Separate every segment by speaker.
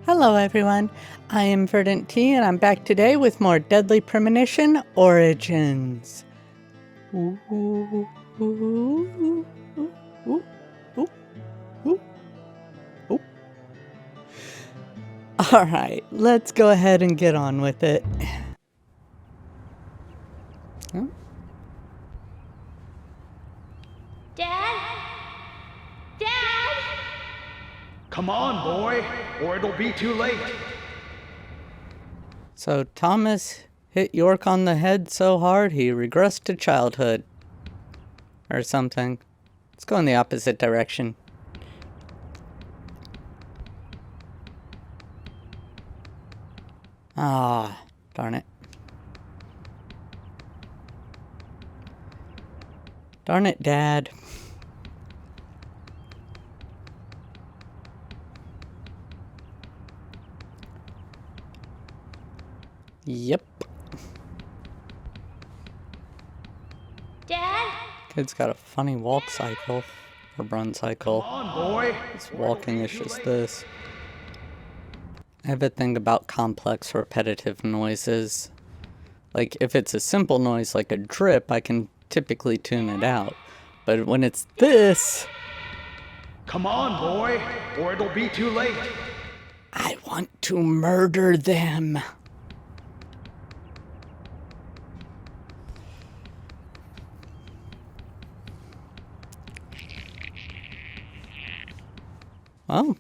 Speaker 1: Hello everyone, I am VerdantTea and I'm back today with more Deadly Premonition Origins. Ooh, ooh, ooh, ooh, ooh, ooh, ooh, ooh. Alright, let's go ahead and get on with it. Huh?
Speaker 2: Dad? Dad?
Speaker 3: Come on, boy, or it'll be too late.
Speaker 1: So Thomas hit York on the head so hard he regressed to childhood. Or something. Let's go in the opposite direction. Ah, darn it. Darn it, Dad. Yep.
Speaker 2: Dad?
Speaker 1: Kid's got a funny walk cycle. Or run cycle.
Speaker 3: Come on, boy.
Speaker 1: It's walking is just this. I have a thing about complex repetitive noises. Like, if it's a simple noise like a drip, I can typically tune it out. But when it's this...
Speaker 3: Come on, boy, or it'll be too late.
Speaker 1: I want to murder them. Well,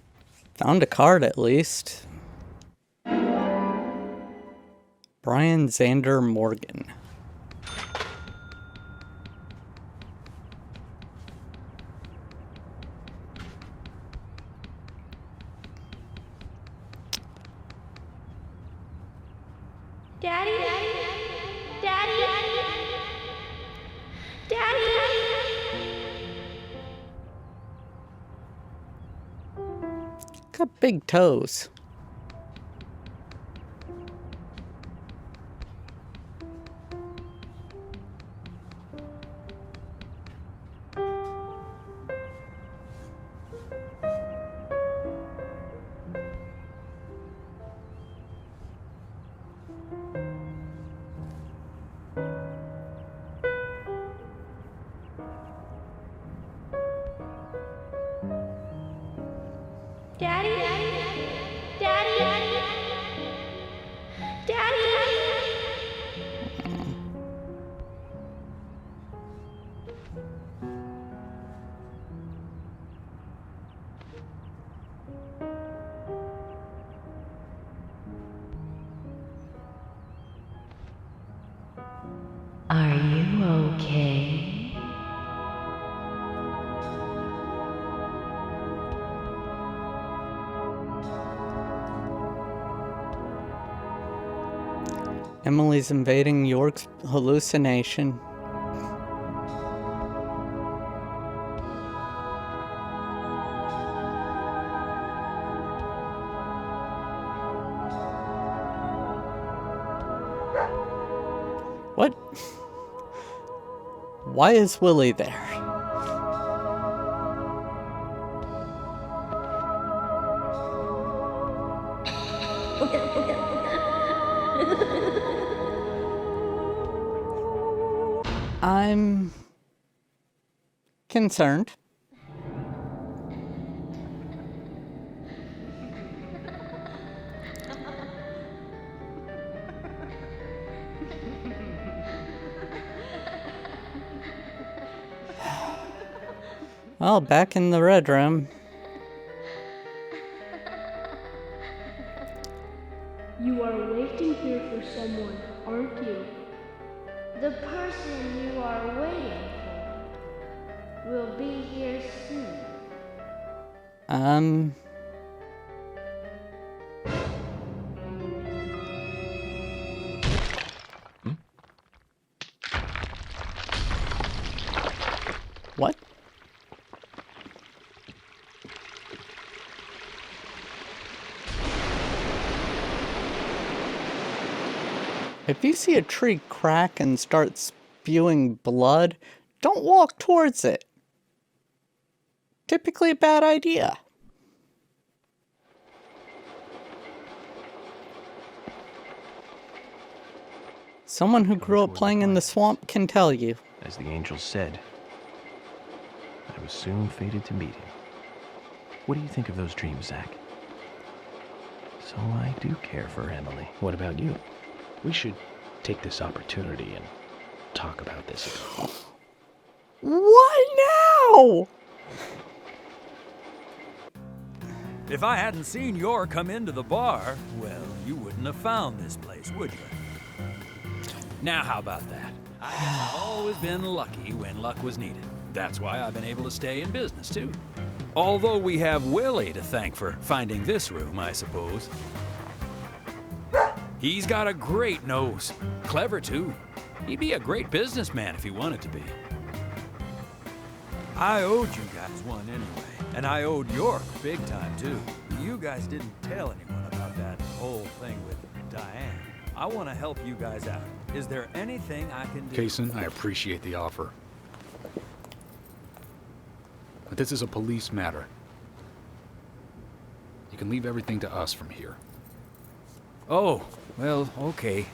Speaker 1: found a card at least. Brian Xander Morgan.
Speaker 2: Daddy? Daddy? Daddy?
Speaker 1: Got big toes.
Speaker 2: Daddy? Daddy? Daddy?
Speaker 4: Are you okay?
Speaker 1: Emily's invading York's hallucination. What? Why is Willie there? I'm concerned. Well, back in the red room.
Speaker 5: You are waiting here for someone, aren't you?
Speaker 2: The person you are waiting for will be here soon.
Speaker 1: What? If you see a tree crack and start spewing blood, don't walk towards it. Typically a bad idea. Someone who grew up playing in the swamp can tell you.
Speaker 6: As the angel said, I was soon fated to meet him. What do you think of those dreams, Zach? So I do care for Emily. What about you? We should take this opportunity and talk about this again.
Speaker 1: What now?
Speaker 7: If I hadn't seen Yor come into the bar, well, you wouldn't have found this place, would you? Now, how about that? I've always been lucky when luck was needed. That's why I've been able to stay in business, too. Although we have Willie to thank for finding this room, I suppose. He's got a great nose. Clever, too. He'd be a great businessman if he wanted to be. I owed you guys one anyway. And I owed York big time, too. You guys didn't tell anyone about that whole thing with Diane. I want to help you guys out. Is there anything I can do?
Speaker 8: Kaysen, I appreciate the offer. But this is a police matter. You can leave everything to us from here.
Speaker 7: Oh, well, okay.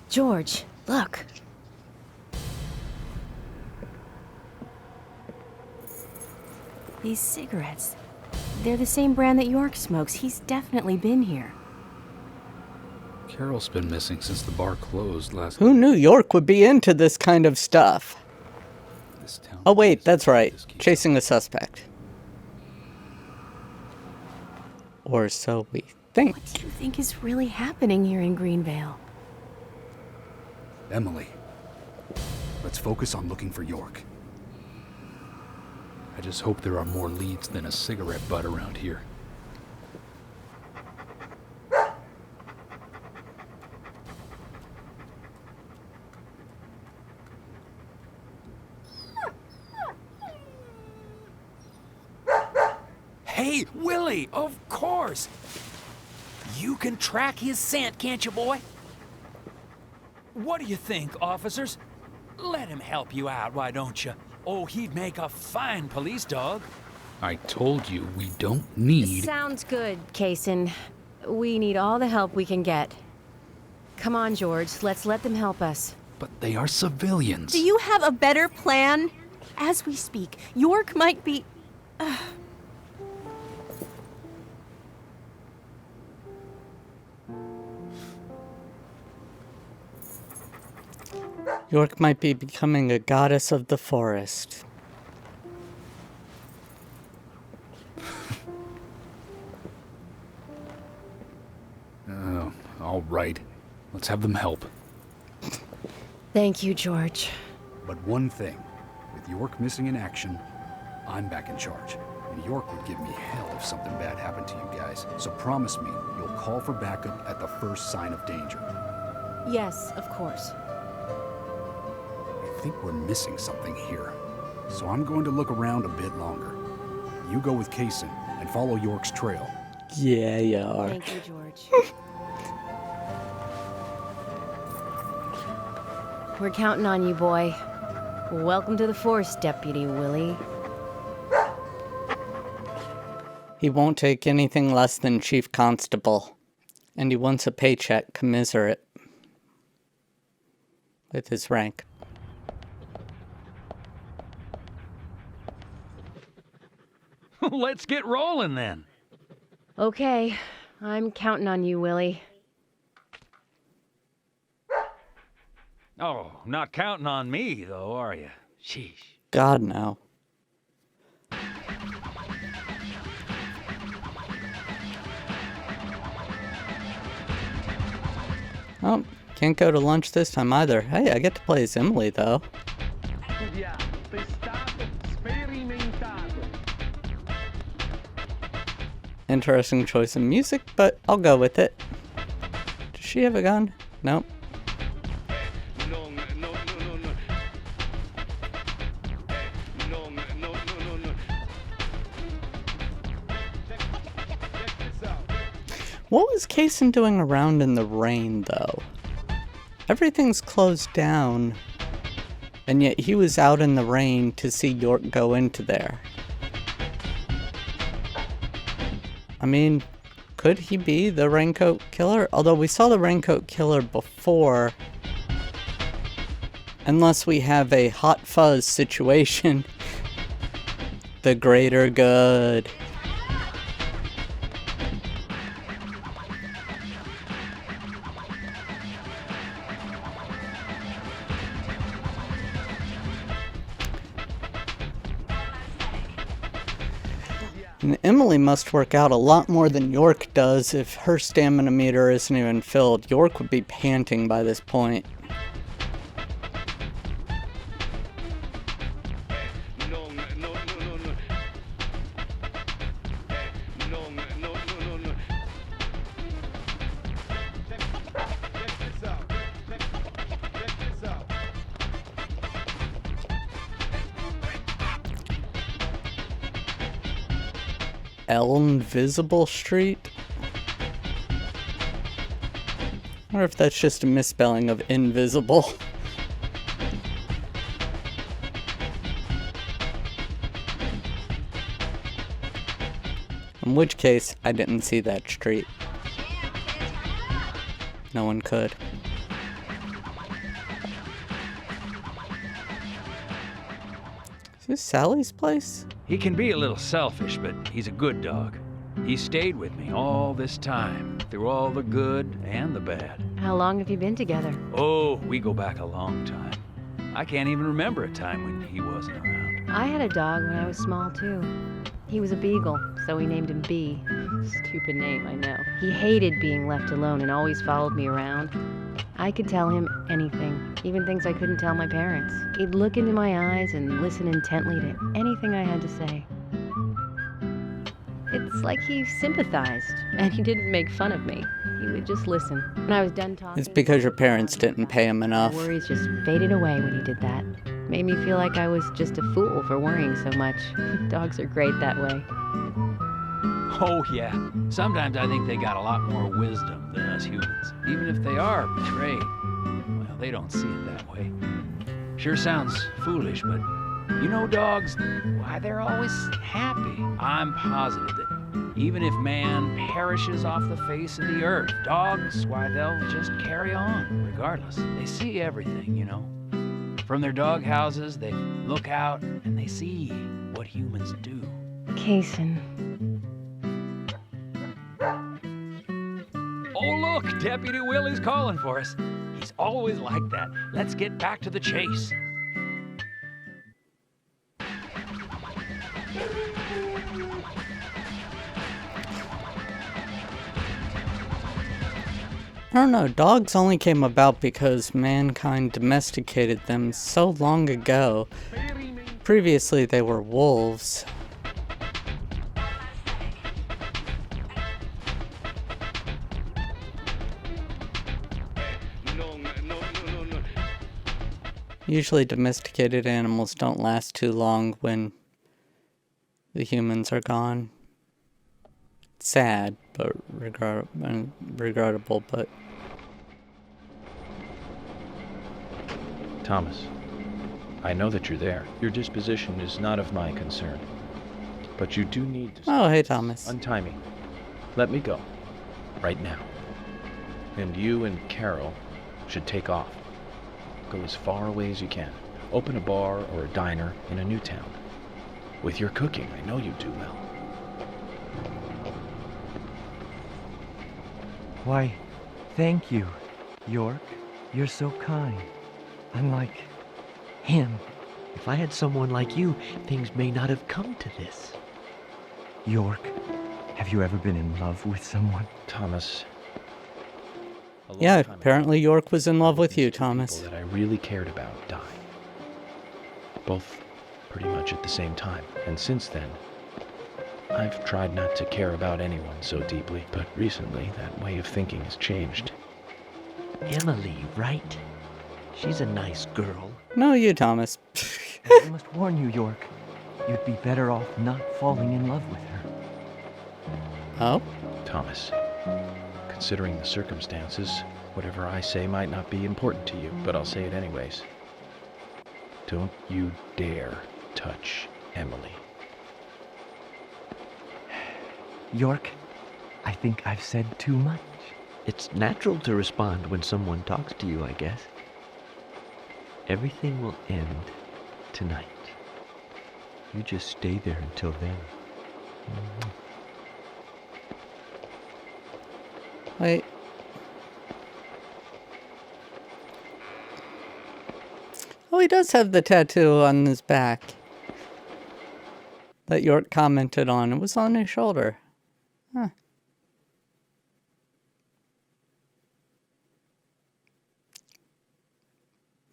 Speaker 9: George, look. These cigarettes, they're the same brand that York smokes. He's definitely been here.
Speaker 8: Carol's been missing since the bar closed last.
Speaker 1: Who knew York would be into this kind of stuff?
Speaker 8: This town
Speaker 1: Oh wait, that's right.
Speaker 8: just keeps-
Speaker 1: Chasing a suspect. Or so we think.
Speaker 9: What do you think is really happening here in Greenvale?
Speaker 8: Emily, let's focus on looking for York. I just hope there are more leads than a cigarette butt around here.
Speaker 7: Hey, Willie, of course. You can track his scent, can't you, boy? What do you think, officers? Let him help you out, why don't you? Oh, he'd make a fine police dog.
Speaker 8: I told you we don't need.
Speaker 9: Sounds good, Kaysen. We need all the help we can get. Come on, George, let's let them help us.
Speaker 8: But they are civilians.
Speaker 9: Do you have a better plan? As we speak, York might be...
Speaker 1: York might be becoming a goddess of the forest.
Speaker 8: All right. Let's have them help.
Speaker 9: Thank you, George.
Speaker 10: But one thing, with York missing in action, I'm back in charge. And York would give me hell if something bad happened to you guys. So promise me you'll call for backup at the first sign of danger.
Speaker 9: Yes, of course.
Speaker 10: I think we're missing something here. So I'm going to look around a bit longer. You go with Kaysen and follow York's trail.
Speaker 1: Yeah, you are.
Speaker 9: Thank you, George. We're counting on you, boy. Welcome to the force, Deputy Willie.
Speaker 1: He won't take anything less than Chief Constable. And he wants a paycheck commensurate with his rank.
Speaker 7: Let's get rolling then.
Speaker 9: Okay, I'm counting on you, Willie.
Speaker 7: Oh, not counting on me, though, are you? Sheesh.
Speaker 1: God, no. Oh, can't go to lunch this time either. Hey, I get to play as Emily, though. Interesting choice of music, but I'll go with it. Does she have a gun? Nope. What was Kaysen doing around in the rain, though? Everything's closed down, and yet he was out in the rain to see York go into there. I mean, could he be the Raincoat Killer? Although we saw the Raincoat Killer before Unless we have a hot fuzz situation. The greater good. And Emily must work out a lot more than York does if her stamina meter isn't even filled. York would be panting by this point. Invisible Street? I wonder if that's just a misspelling of invisible. In which case, I didn't see that street. No one could. Is this Sally's place?
Speaker 7: He can be a little selfish, but he's a good dog. He stayed with me all this time, through all the good and the bad.
Speaker 9: How long have you been together?
Speaker 7: Oh, we go back a long time. I can't even remember a time when he wasn't around.
Speaker 9: I had a dog when I was small, too. He was a beagle, so we named him B. Stupid name, I know. He hated being left alone and always followed me around. I could tell him anything, even things I couldn't tell my parents. He'd look into my eyes and listen intently to anything I had to say. It's like he sympathized, and he didn't make fun of me. He would just listen. When I was done talking...
Speaker 1: It's because your parents didn't pay him enough.
Speaker 9: Worries just faded away when he did that. Made me feel like I was just a fool for worrying so much. Dogs are great that way.
Speaker 7: Oh, yeah. Sometimes I think they got a lot more wisdom than us humans. Even if they are betrayed. Well, they don't see it that way. Sure sounds foolish, but you know dogs, why, they're always happy. I'm positive that even if man perishes off the face of the earth, dogs, why, they'll just carry on, regardless. They see everything, you know. From their dog houses, they look out and they see what humans do.
Speaker 9: Kaysen.
Speaker 7: Oh, look, Deputy Willie's calling for us. He's always like that. Let's get back to the chase.
Speaker 1: I don't know, dogs only came about because mankind domesticated them so long ago. Previously they were wolves. Usually domesticated animals don't last too long when the humans are gone. It's sad, but regrettable, but...
Speaker 6: Thomas, I know that you're there. Your disposition is not of my concern. But you do need to...
Speaker 1: Oh, hey, Thomas.
Speaker 6: Untie me. Let me go. Right now. And you and Carol should take off. Go as far away as you can. Open a bar or a diner in a new town. With your cooking, I know you do well.
Speaker 11: Why, thank you, York. You're so kind. Unlike him. If I had someone like you, things may not have come to this. York, have you ever been in love with someone?
Speaker 6: Thomas.
Speaker 1: Yeah, apparently York was in love with you, Thomas.
Speaker 6: People that I really cared about died. Both pretty much at the same time. And since then, I've tried not to care about anyone so deeply, but recently that way of thinking has changed.
Speaker 11: Emily, right? She's a nice girl.
Speaker 1: No, you, Thomas.
Speaker 11: I must warn you, York. You'd be better off not falling in love with her.
Speaker 1: Oh?
Speaker 6: Thomas, considering the circumstances, whatever I say might not be important to you, but I'll say it anyways. Don't you dare touch Emily.
Speaker 11: York, I think I've said too much. It's natural to respond when someone talks to you, I guess. Everything will end tonight. You just stay there until then.
Speaker 1: Wait. Oh, he does have the tattoo on his back that York commented on. It was on his shoulder. Huh.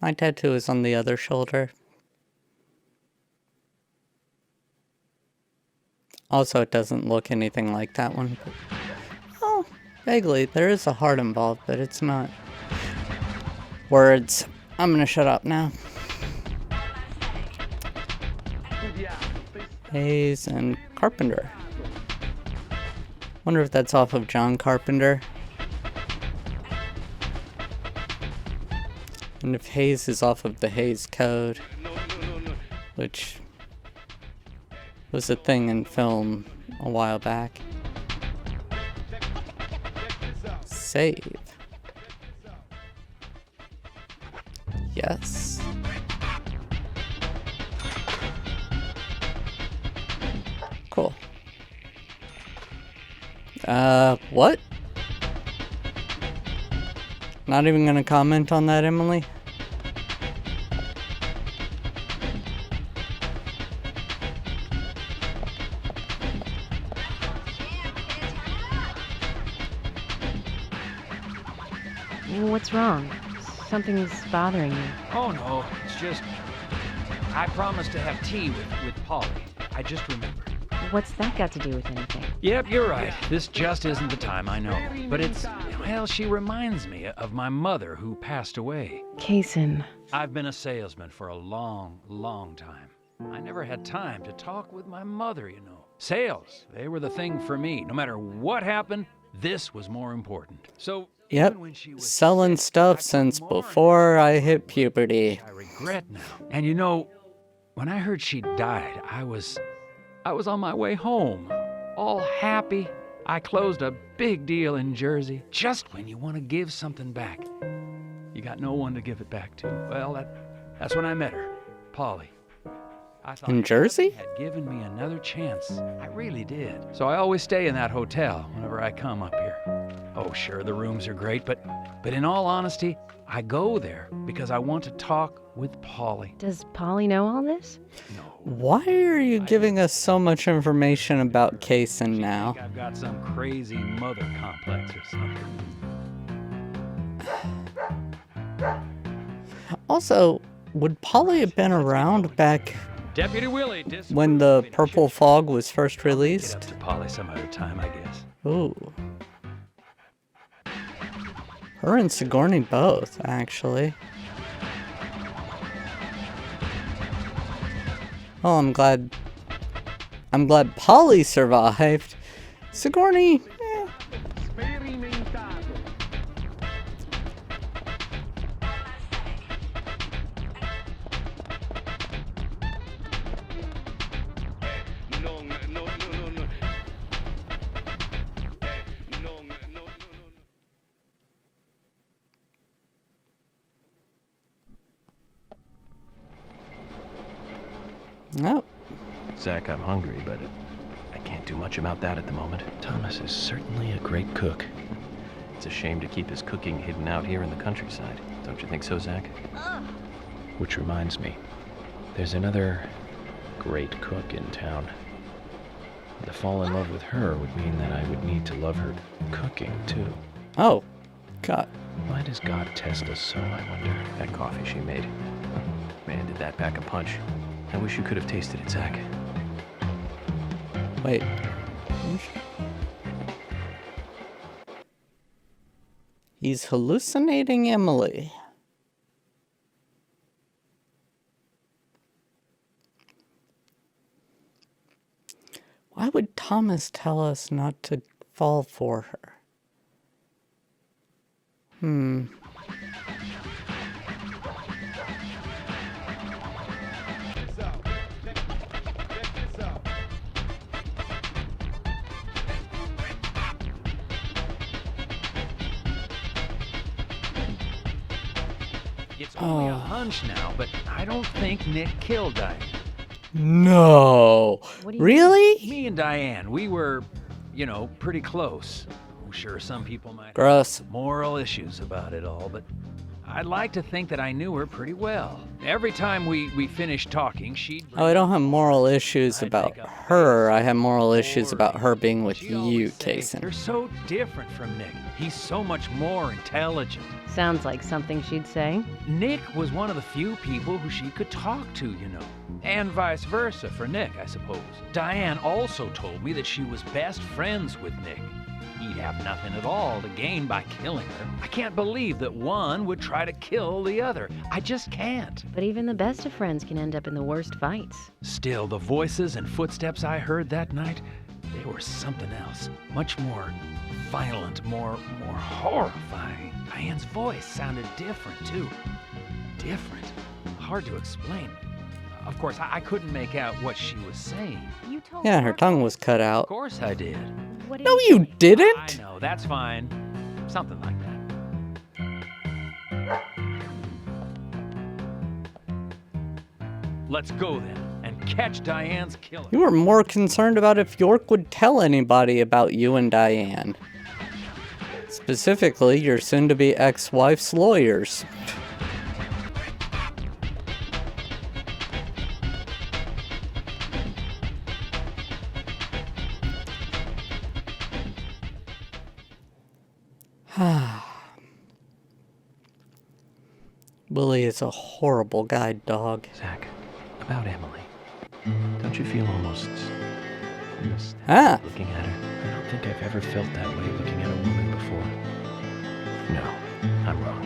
Speaker 1: My tattoo is on the other shoulder. Also, it doesn't look anything like that one. But, oh, vaguely. There is a heart involved, but it's not. Words. I'm gonna shut up now. Hayes and Carpenter. Wonder if that's off of John Carpenter. And if Hayes is off of the Hayes Code, which was a thing in film a while back. Save. Yes. Cool. What? Not even gonna comment on that, Emily?
Speaker 9: What's wrong? Something's bothering you.
Speaker 7: Oh no, it's just I promised to have tea with Polly. I just remembered.
Speaker 9: What's that got to do with anything?
Speaker 7: Yep, you're right. This just isn't the time, I know. But it's, well, she reminds me of my mother who passed away.
Speaker 9: Kaysen.
Speaker 7: I've been a salesman for a long, long time. I never had time to talk with my mother, you know. Sales, they were the thing for me. No matter what happened, this was more important. So,
Speaker 1: yep, selling stuff since before I hit puberty.
Speaker 7: I regret now. And you know, when I heard she died, I was on my way home, all happy. I closed a big deal in Jersey. Just when you want to give something back, you got no one to give it back to. Well, that's when I met her, Polly. I thought
Speaker 1: in Jersey?
Speaker 7: Had given me another chance. I really did. So I always stay in that hotel whenever I come up here. Oh, sure, the rooms are great, but in all honesty, I go there because I want to talk with Polly.
Speaker 9: Does Polly know all this?
Speaker 7: No.
Speaker 1: Why are you giving us so much information about Kaysen now?
Speaker 7: I've got some crazy mother complex or something.
Speaker 1: Also, would Polly have been around back
Speaker 7: Deputy Willie,
Speaker 1: when the Purple Fog was first released?
Speaker 7: Get up to Polly some other time, I guess.
Speaker 1: Ooh. Her and Sigourney both, actually. Well, I'm glad Polly survived. Sigourney, no.
Speaker 6: Zach, I'm hungry, but I can't do much about that at the moment. Thomas is certainly a great cook. It's a shame to keep his cooking hidden out here in the countryside. Don't you think so, Zach?
Speaker 8: Which reminds me, there's another great cook in town. To fall in love with her would mean that I would need to love her cooking, too.
Speaker 1: Oh, God.
Speaker 8: Why does God test us so, I wonder?
Speaker 6: That coffee she made. Man, did that pack a punch. I wish you could have tasted it, Zach.
Speaker 1: Wait. He's hallucinating Emily. Why would Thomas tell us not to fall for her?
Speaker 7: It's only a hunch now, but I don't think Nick killed Diane.
Speaker 1: No. Really?
Speaker 7: Me and Diane, we were, you know, pretty close. I'm sure some people might
Speaker 1: Gross.
Speaker 7: have moral issues about it all, but I'd like to think that I knew her pretty well. Every time we finished talking, she'd...
Speaker 1: Oh, I don't have moral issues about her. I have moral issues about her being with you, Kaysen.
Speaker 7: You're so different from Nick. He's so much more intelligent.
Speaker 9: Sounds like something she'd say.
Speaker 7: Nick was one of the few people who she could talk to, you know. And vice versa for Nick, I suppose. Diane also told me that she was best friends with Nick. He'd have nothing at all to gain by killing her. I can't believe that one would try to kill the other. I just can't.
Speaker 9: But even the best of friends can end up in the worst fights.
Speaker 7: Still, the voices and footsteps I heard that night, they were something else. Much more violent, more horrifying. Diane's voice sounded different, too. Different. Hard to explain. Of course, I couldn't make out what she was saying.
Speaker 1: Yeah, her tongue was cut out.
Speaker 7: Of course I did.
Speaker 1: No, you didn't!
Speaker 7: I know, that's fine. Something like that. Let's go then, and catch Diane's killer.
Speaker 1: You were more concerned about if York would tell anybody about you and Diane. Specifically, your soon-to-be ex-wife's lawyers. Willie is a horrible guide dog.
Speaker 6: Zach, about Emily. Don't you feel almost looking at her?
Speaker 8: I don't think I've ever felt that way looking at a woman before.
Speaker 6: No, I'm wrong.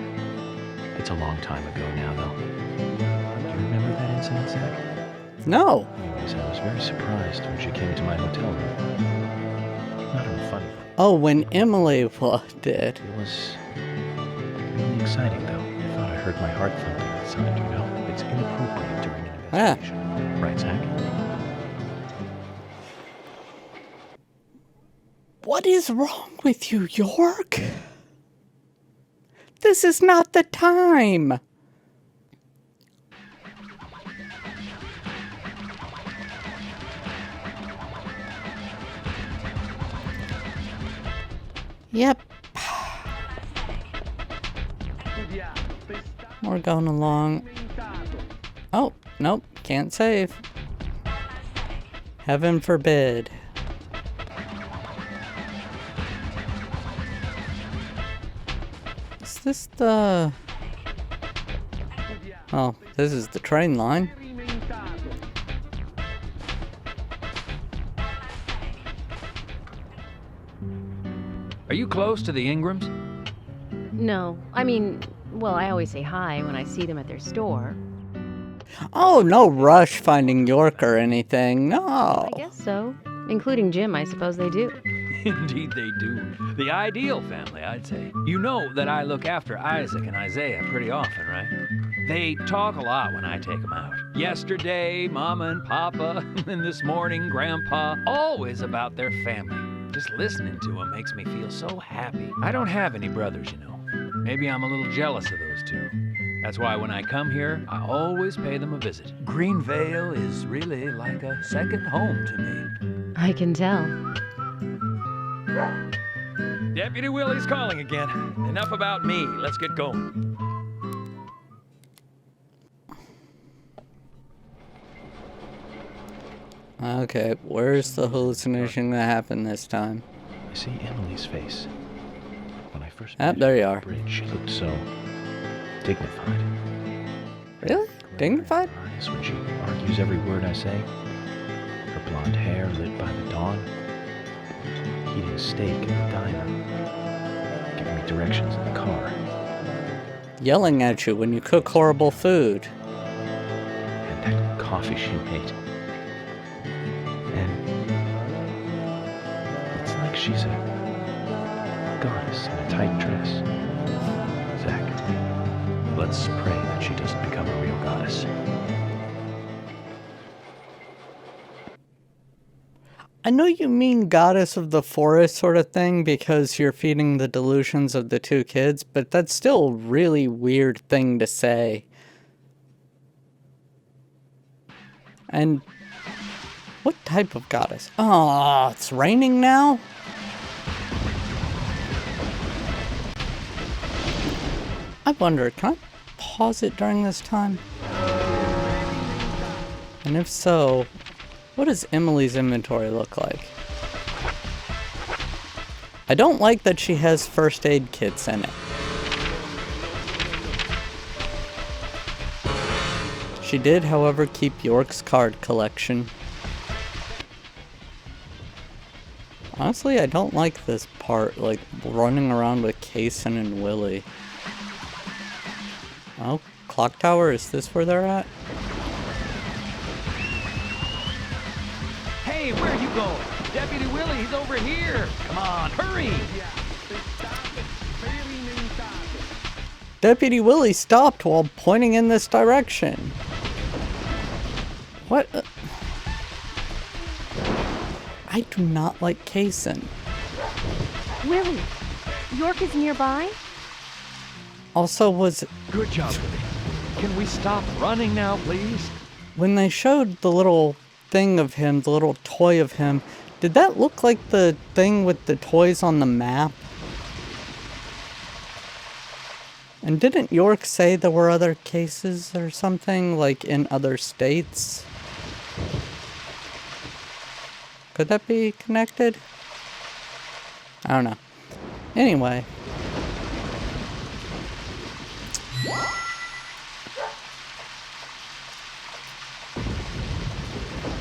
Speaker 6: It's a long time ago now, though. Do you remember that incident, Zach?
Speaker 1: No.
Speaker 8: Anyways, I was very surprised when she came to my hotel room. Not in a funny way.
Speaker 1: Oh, when Emily did.
Speaker 8: It was really exciting, though. I thought I heard my heart thumping outside, you know? It's inappropriate during an investigation. Right, Zach?
Speaker 1: What is wrong with you, York? This is not the time. Yep. We're going along. Oh, nope, can't save. Heaven forbid. Is this the... Oh, this is the train line.
Speaker 7: Are you close to the Ingrams?
Speaker 9: No, I mean, well, I always say hi when I see them at their store.
Speaker 1: Oh, no rush finding York or anything, no.
Speaker 9: I guess so. Including Jim, I suppose they do.
Speaker 7: Indeed they do. The ideal family, I'd say. You know that I look after Isaac and Isaiah pretty often, right? They talk a lot when I take them out. Yesterday, Mama and Papa, and this morning, Grandpa, always about their family. Just listening to them makes me feel so happy. I don't have any brothers, you know. Maybe I'm a little jealous of those two. That's why when I come here, I always pay them a visit. Greenvale is really like a second home to me.
Speaker 9: I can tell.
Speaker 7: Deputy Willie's calling again. Enough about me. Let's get going.
Speaker 1: Okay, where's the hallucination that happened this time?
Speaker 8: I see Emily's face. When I first
Speaker 1: Ah, there you are.
Speaker 8: bridge, she looked so dignified.
Speaker 1: Really? Dignified?
Speaker 8: Eyes when she argues every word I say. Her blonde hair lit by the dawn. Eating a steak at the diner. Giving me directions in the car.
Speaker 1: Yelling at you when you cook horrible food.
Speaker 8: And that coffee she made. And it's like she's a goddess in a tight dress. Zach, let's pray that she doesn't become a real goddess.
Speaker 1: I know you mean goddess of the forest sort of thing because you're feeding the delusions of the two kids, but that's still a really weird thing to say. And what type of goddess? Oh, it's raining now? I wonder, can I pause it during this time? And if so, what does Emily's inventory look like? I don't like that she has first aid kits in it. She did, however, keep York's card collection. Honestly, I don't like this part, like running around with Kaysen and Willie. Oh, clock tower, is this where they're at?
Speaker 7: Hey, where are you going? Deputy Willie, he's over here. Come on, hurry.
Speaker 1: Deputy Willie stopped while pointing in this direction. What? I do not like Kaysen.
Speaker 9: Willie, York is nearby?
Speaker 1: Also, was...
Speaker 11: Good job, Willie. Can we stop running now, please?
Speaker 1: When they showed the little thing of him, the little toy of him, did that look like the thing with the toys on the map? And didn't York say there were other cases or something, like in other states? Could that be connected? I don't know. Anyway.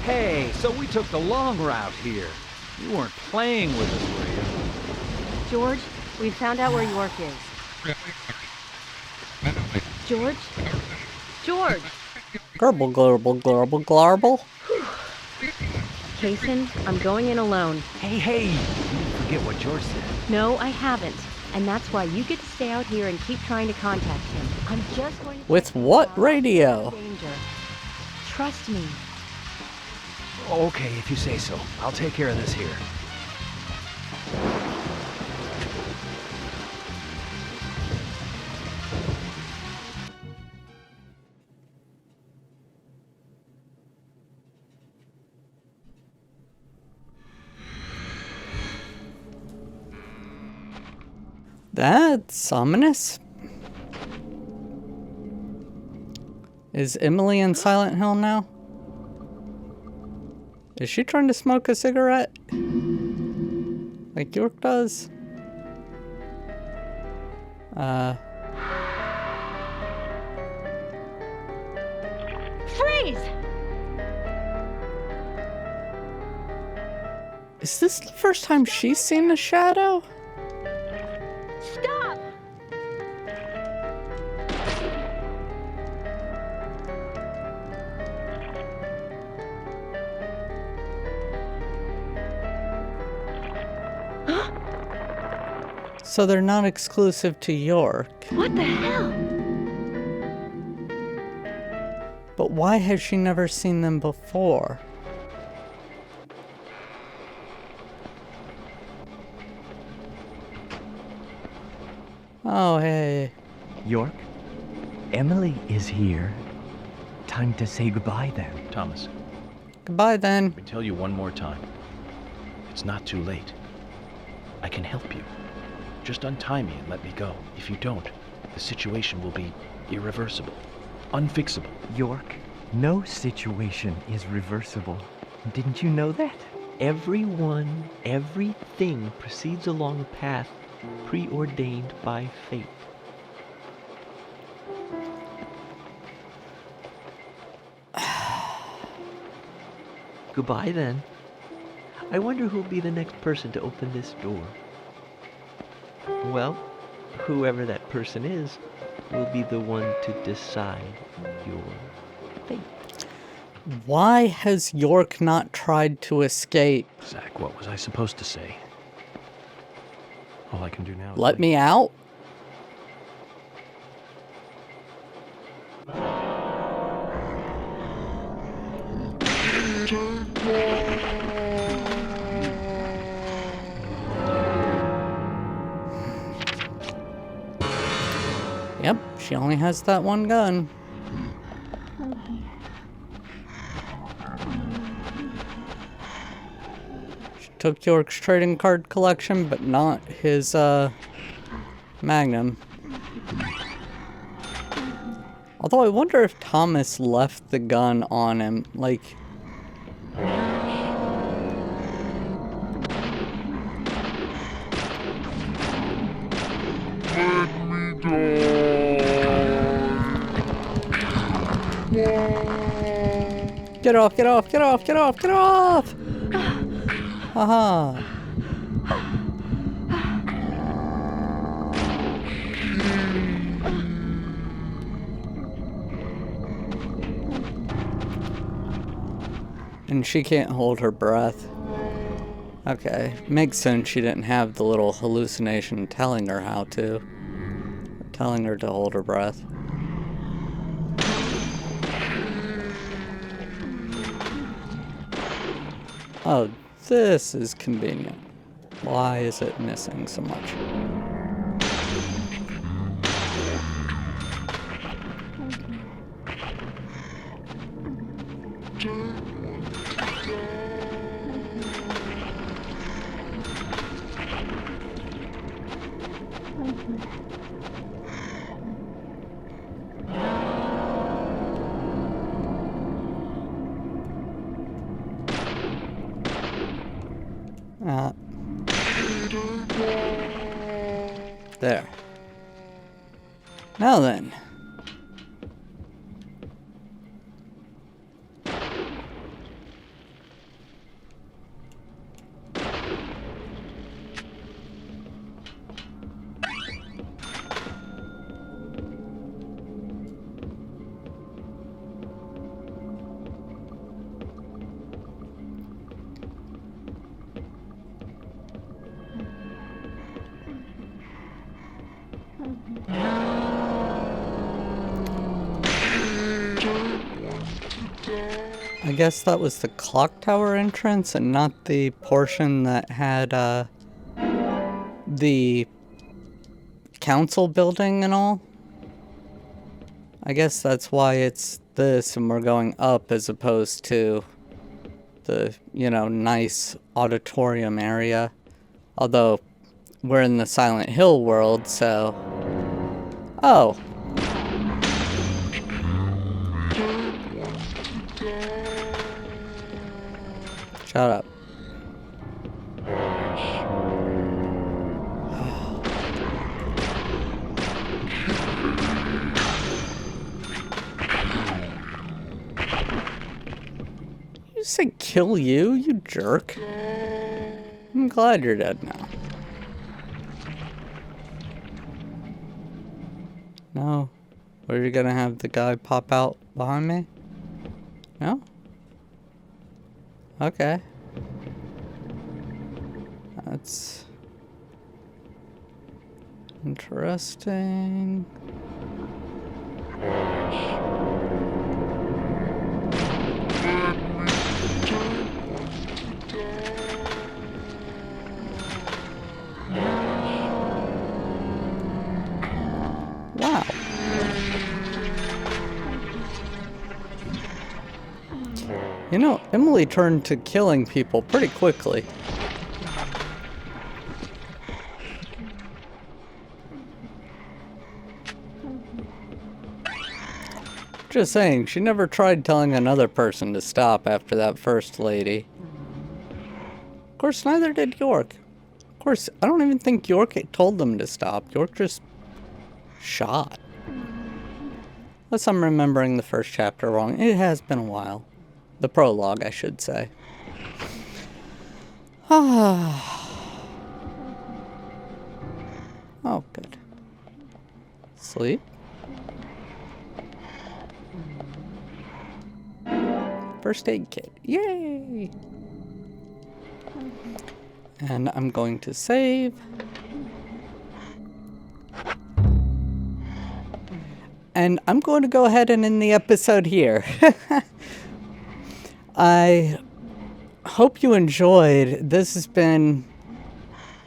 Speaker 7: Hey, so we took the long route here. You weren't playing with us, were you?
Speaker 9: George, we found out where York is. George? George!
Speaker 1: Garble, garble, garble, garble.
Speaker 9: Kaysen, I'm going in alone.
Speaker 11: Hey, you didn't forget what George said.
Speaker 9: No, I haven't. And that's why you get to stay out here and keep trying to contact him. I'm just going to...
Speaker 1: With what radio?
Speaker 9: Danger. Trust me.
Speaker 6: Okay, if you say so. I'll take care of this here.
Speaker 1: That's ominous. Is Emily in Silent Hill now? Is she trying to smoke a cigarette? Like York does?
Speaker 9: Freeze!
Speaker 1: Is this the first time she's seen a shadow?
Speaker 9: Stop!
Speaker 1: So they're not exclusive to York.
Speaker 9: What the hell?
Speaker 1: But why has she never seen them before? Oh, hey.
Speaker 11: York, Emily is here. Time to say goodbye then.
Speaker 8: Thomas,
Speaker 1: Goodbye then.
Speaker 8: let me tell you one more time. It's not too late. I can help you. Just untie me and let me go. If you don't, the situation will be irreversible, unfixable.
Speaker 11: York, no situation is reversible. Didn't you know that? Everyone, everything proceeds along a path preordained by fate. Goodbye then. I wonder who'll be the next person to open this door. Well, whoever that person is will be the one to decide your fate.
Speaker 1: Why has York not tried to escape?
Speaker 6: Zach, what was I supposed to say? All I can do now is
Speaker 1: Let me out? Yep, she only has that one gun. She took York's trading card collection, but not his, Magnum. Although I wonder if Thomas left the gun on him, like... Get off, get off, get off, get off, get off! Haha. And she can't hold her breath. Okay, makes sense she didn't have the little hallucination telling her how to. Telling her to hold her breath. Oh, this is convenient. Why is it missing so much? There. Now then. I guess that was the clock tower entrance and not the portion that had the council building and all. I guess that's why it's this and we're going up as opposed to the, you know, nice auditorium area. Although we're in the Silent Hill world, so... Oh. Shut up. You said kill you, you jerk. I'm glad you're dead now. No? Were you gonna have the guy pop out behind me? No? Okay. That's interesting. Wow. You know, Emily turned to killing people pretty quickly. Just saying, she never tried telling another person to stop after that first lady. Of course, neither did York. Of course, I don't even think York told them to stop. York just shot. Unless I'm remembering the first chapter wrong. It has been a while. The prologue, I should say. Oh, good. Sleep. First aid kit. Yay! And I'm going to save. And I'm going to go ahead and end the episode here. I hope you enjoyed. This has been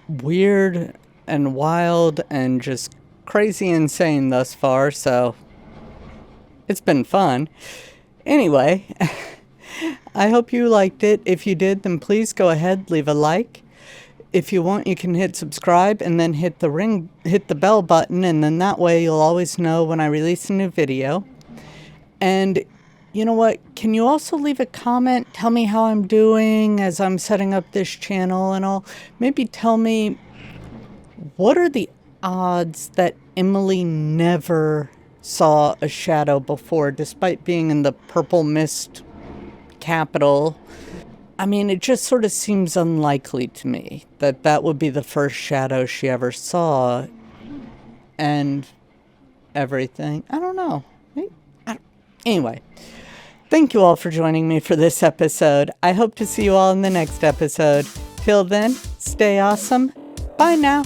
Speaker 1: weird and wild and just crazy insane thus far, so it's been fun. Anyway, I hope you liked it. If you did, then please go ahead, leave a like. If you want, you can hit subscribe and then hit the bell button, and then that way you'll always know when I release a new video. And you know what? Can you also leave a comment? Tell me how I'm doing as I'm setting up this channel and all. Maybe tell me, what are the odds that Emily never saw a shadow before, despite being in the purple mist capital? I mean, it just sort of seems unlikely to me that that would be the first shadow she ever saw and everything. I don't know. Anyway, thank you all for joining me for this episode. I hope to see you all in the next episode. Till then, stay awesome. Bye now.